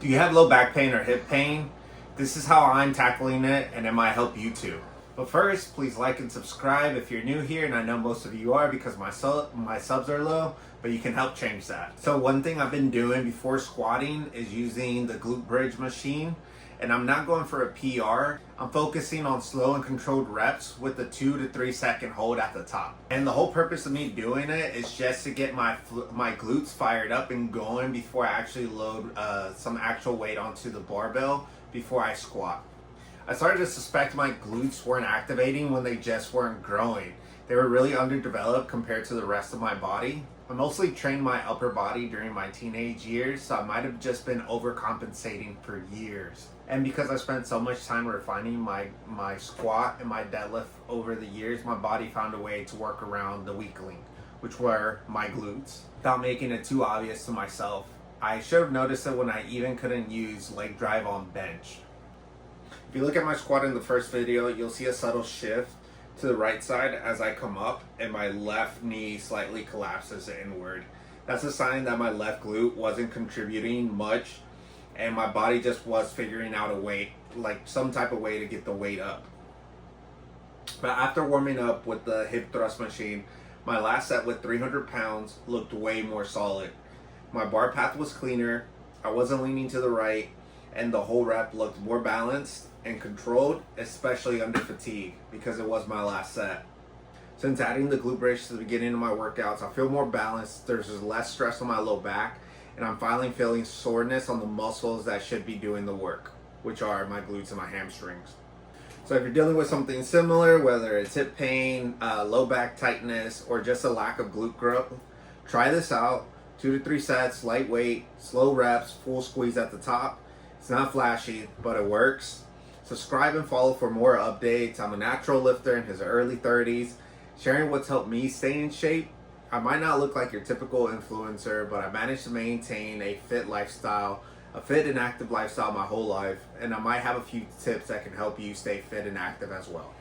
Do you have low back pain or hip pain? This is how I'm tackling it, and it might help you too. But first, please like and subscribe if you're new here, and I know most of you are because my subs are low, but you can help change that. So one thing I've been doing before squatting is using the glute bridge machine, and I'm not going for a PR. I'm focusing on slow and controlled reps with the 2 to 3 second hold at the top. And the whole purpose of me doing it is just to get my glutes fired up and going before I actually load some actual weight onto the barbell before I squat. I started to suspect my glutes weren't activating when they just weren't growing. They were really underdeveloped compared to the rest of my body. I mostly trained my upper body during my teenage years, so I might have just been overcompensating for years. And because I spent so much time refining my squat and my deadlift over the years, my body found a way to work around the weak link, which were my glutes, without making it too obvious to myself. I should have noticed it when I even couldn't use leg drive on bench. If you look at my squat in the first video, you'll see a subtle shift to the right side as I come up, and my left knee slightly collapses inward. That's a sign that my left glute wasn't contributing much, and my body just was figuring out a way, like some type of way to get the weight up. But after warming up with the hip thrust machine, my last set with 300 pounds looked way more solid. My bar path was cleaner, I wasn't leaning to the right, and the whole rep looked more balanced and controlled, especially under fatigue, because it was my last set. Since adding the glute bridge to the beginning of my workouts, I feel more balanced, there's just less stress on my low back, and I'm finally feeling soreness on the muscles that should be doing the work, which are my glutes and my hamstrings. So if you're dealing with something similar, whether it's hip pain, low back tightness, or just a lack of glute growth, try this out. 2 to 3 sets, lightweight, slow reps, full squeeze at the top. It's not flashy, but it works. Subscribe and follow for more updates. I'm a natural lifter in his early 30s, sharing what's helped me stay in shape. I might not look like your typical influencer, but I managed to maintain a fit lifestyle, a fit and active lifestyle my whole life, and I might have a few tips that can help you stay fit and active as well.